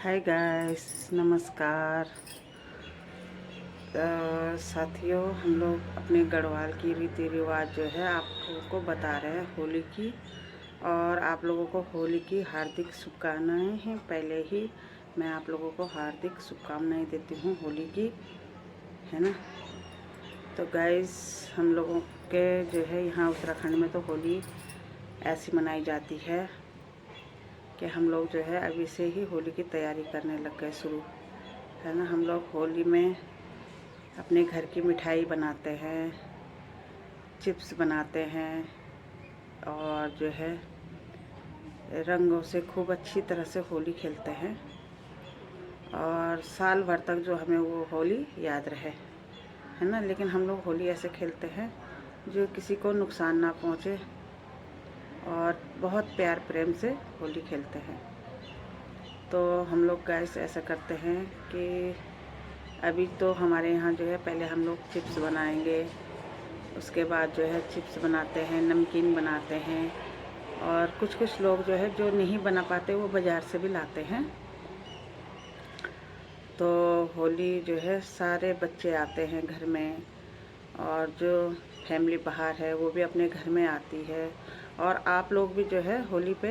Hi guys, नमस्कार। साथियों, हम लोग अपने गढ़वाल की रीति रिवाज जो है आप लोगों को बता रहे हैं होली की। और आप लोगों को होली की हार्दिक शुभकामनाएं हैं। पहले ही मैं आप लोगों को हार्दिक शुभकामनाएं देती हूँ होली की, है ना। तो गाइस, हम लोगों के जो है यहाँ उत्तराखंड में तो होली ऐसी मनाई जाती है कि हम लोग जो है अभी से ही होली की तैयारी करने लग गए शुरू, है ना। हम लोग होली में अपने घर की मिठाई बनाते हैं, चिप्स बनाते हैं और जो है रंगों से खूब अच्छी तरह से होली खेलते हैं और साल भर तक जो हमें वो होली याद रहे, है ना। लेकिन हम लोग होली ऐसे खेलते हैं जो किसी को नुकसान ना पहुँचे और बहुत प्यार प्रेम से होली खेलते हैं। तो हम लोग गाइस ऐसा करते हैं कि अभी तो हमारे यहाँ जो है पहले हम लोग चिप्स बनाएंगे, उसके बाद जो है चिप्स बनाते हैं, नमकीन बनाते हैं और कुछ लोग जो है जो नहीं बना पाते वो बाज़ार से भी लाते हैं। तो होली जो है सारे बच्चे आते हैं घर में और जो फैमिली बाहर है वो भी अपने घर में आती है। और आप लोग भी जो है होली पे,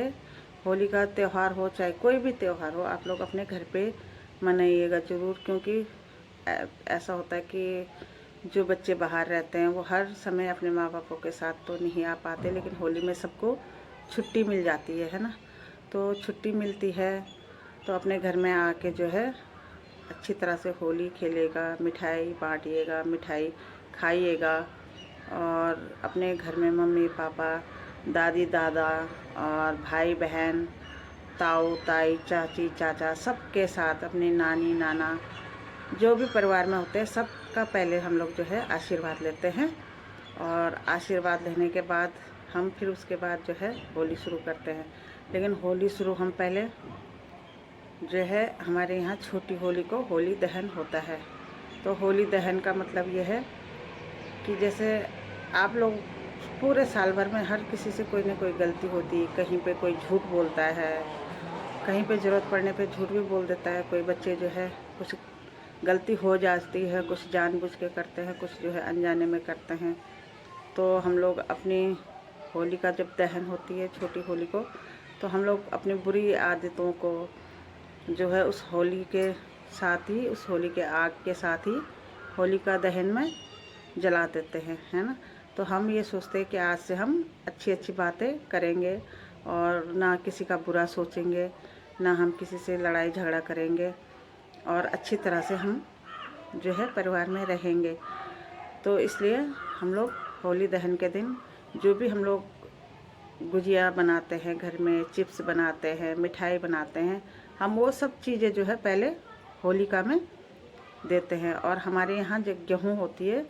होली का त्यौहार हो चाहे कोई भी त्यौहार हो, आप लोग अपने घर पे मनाइएगा ज़रूर। क्योंकि ऐसा होता है कि जो बच्चे बाहर रहते हैं वो हर समय अपने माँ बापों के साथ तो नहीं आ पाते, लेकिन होली में सबको छुट्टी मिल जाती है ना। तो छुट्टी मिलती है तो अपने घर में आके जो है अच्छी तरह से होली खेलेगा, मिठाई बांटिएगा, मिठाई खाइएगा और अपने घर में मम्मी पापा, दादी दादा और भाई बहन, ताऊ ताई, चाची चाचा सबके साथ, अपनी नानी नाना जो भी परिवार में होते हैं सबका पहले हम लोग जो है आशीर्वाद लेते हैं। और आशीर्वाद लेने के बाद हम फिर उसके बाद जो है होली शुरू करते हैं। लेकिन होली शुरू हम पहले जो है हमारे यहाँ छोटी होली को होली दहन होता है। तो होली दहन का मतलब ये है कि जैसे आप लोग पूरे साल भर में हर किसी से कोई ना कोई गलती होती है, कहीं पे कोई झूठ बोलता है, कहीं पे ज़रूरत पड़ने पे झूठ भी बोल देता है। कोई बच्चे जो है कुछ गलती हो जाती है, कुछ जानबूझ के करते हैं, कुछ जो है अनजाने में करते हैं। तो हम लोग अपनी होली का जब दहन होती है छोटी होली को, तो हम लोग अपनी बुरी आदतों को जो है उस होली के साथ ही, उस होली के आग के साथ ही होली का दहन में जला देते हैं, है ना। तो हम ये सोचते हैं कि आज से हम अच्छी अच्छी बातें करेंगे और ना किसी का बुरा सोचेंगे, ना हम किसी से लड़ाई झगड़ा करेंगे और अच्छी तरह से हम जो है परिवार में रहेंगे। तो इसलिए हम लोग होली दहन के दिन जो भी हम लोग गुजिया बनाते हैं घर में, चिप्स बनाते हैं, मिठाई बनाते हैं, हम वो सब चीज़ें जो है पहले होलिका में देते हैं। और हमारे यहाँ जब गेहूँ होती है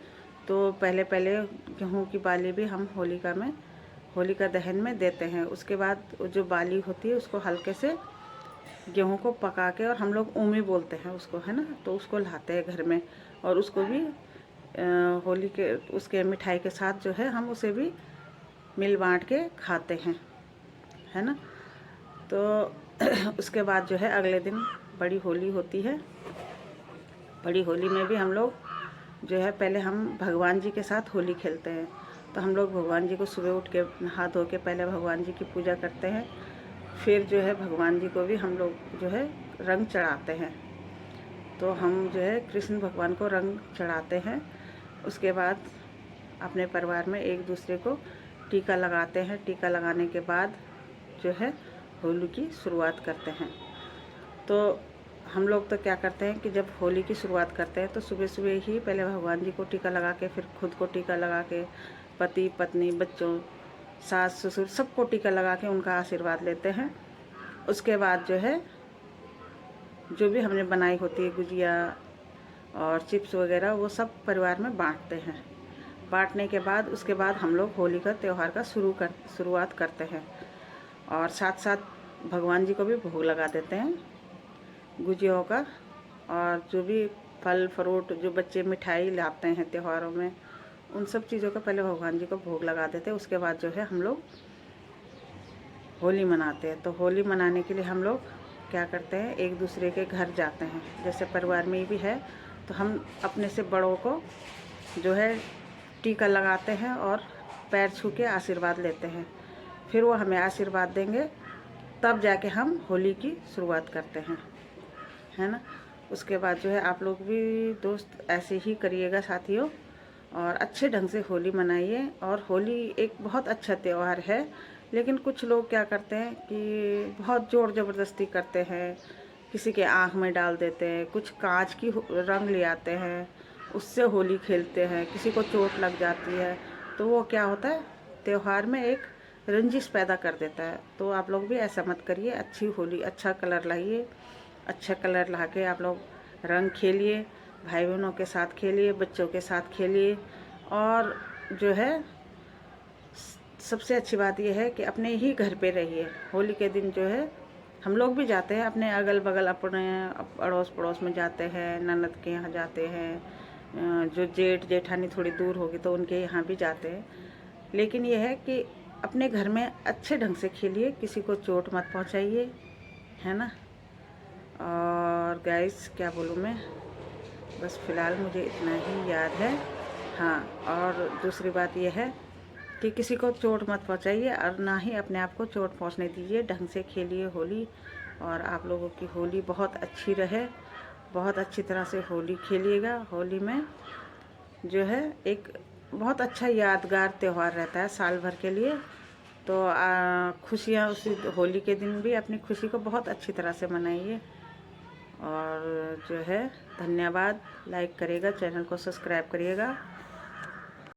तो पहले पहले गेहूँ की बाली भी हम होलिका दहन में देते हैं। उसके बाद जो बाली होती है उसको हल्के से गेहूँ को पका के, और हम लोग ऊमी बोलते हैं उसको, है ना, तो उसको लाते हैं घर में और उसको भी होली के उसके मिठाई के साथ जो है हम उसे भी मिल बांट के खाते हैं, है ना। तो उसके बाद जो है अगले दिन बड़ी होली होती है। बड़ी होली में भी हम लोग जो है पहले हम भगवान जी के साथ होली खेलते हैं। तो हम लोग भगवान जी को सुबह उठ के नहा धो के पहले भगवान जी की पूजा करते हैं, फिर जो है भगवान जी को भी हम लोग जो है रंग चढ़ाते हैं। तो हम जो है कृष्ण भगवान को रंग चढ़ाते हैं। उसके बाद अपने परिवार में एक दूसरे को टीका लगाते हैं। टीका लगाने के बाद जो है होली की शुरुआत करते हैं। तो हम लोग तो क्या करते हैं कि जब होली की शुरुआत करते हैं तो सुबह सुबह ही पहले भगवान जी को टीका लगा के, फिर खुद को टीका लगा के, पति पत्नी बच्चों सास ससुर सबको टीका लगा के उनका आशीर्वाद लेते हैं। उसके बाद जो है जो भी हमने बनाई होती है गुजिया और चिप्स वगैरह वो सब परिवार में बांटते हैं। बांटने के बाद उसके बाद हम लोग होली का त्यौहार का शुरुआत करते हैं और साथ साथ भगवान जी को भी भोग लगा देते हैं गुजियों का। और जो भी फल फ्रूट जो बच्चे मिठाई लाते हैं त्योहारों में, उन सब चीज़ों का पहले भगवान जी को भोग लगा देते हैं। उसके बाद जो है हम लोग होली मनाते हैं। तो होली मनाने के लिए हम लोग क्या करते हैं, एक दूसरे के घर जाते हैं। जैसे परिवार में भी है तो हम अपने से बड़ों को जो है टीका लगाते हैं और पैर छू के आशीर्वाद लेते हैं। फिर वो हमें आशीर्वाद देंगे, तब जाके हम होली की शुरुआत करते हैं, है ना। उसके बाद जो है आप लोग भी दोस्त ऐसे ही करिएगा साथियों, और अच्छे ढंग से होली मनाइए। और होली एक बहुत अच्छा त्यौहार है, लेकिन कुछ लोग क्या करते हैं कि बहुत ज़ोर ज़बरदस्ती करते हैं, किसी के आँख में डाल देते हैं, कुछ कांच की रंग ले आते हैं, उससे होली खेलते हैं, किसी को चोट लग जाती है, तो वो क्या होता है, त्यौहार में एक रंजिश पैदा कर देता है। तो आप लोग भी ऐसा मत करिए, अच्छी होली, अच्छा कलर लाइए, अच्छा कलर ला के आप लोग रंग खेलिए, भाई बहनों के साथ खेलिए, बच्चों के साथ खेलिए। और जो है सबसे अच्छी बात यह है कि अपने ही घर पे रहिए। होली के दिन जो है हम लोग भी जाते हैं अपने अगल बगल, अपने अड़ोस पड़ोस में जाते हैं, ननद के यहाँ जाते हैं, जो जेठ जेठानी थोड़ी दूर होगी तो उनके यहाँ भी जाते हैं। लेकिन यह है कि अपने घर में अच्छे ढंग से खेलिए, किसी को चोट मत पहुँचाइए, है ना। और गाइस क्या बोलूँ मैं, बस फ़िलहाल मुझे इतना ही याद है। हाँ, और दूसरी बात यह है कि किसी को चोट मत पहुंचाइए और ना ही अपने आप को चोट पहुंचने दीजिए। ढंग से खेलिए होली, और आप लोगों की होली बहुत अच्छी रहे, बहुत अच्छी तरह से होली खेलिएगा। होली में जो है एक बहुत अच्छा यादगार त्यौहार रहता है साल भर के लिए। तो खुशियाँ उसी होली के दिन भी अपनी खुशी को बहुत अच्छी तरह से मनाइए। और जो है धन्यवाद, लाइक करिएगा, चैनल को सब्सक्राइब करिएगा।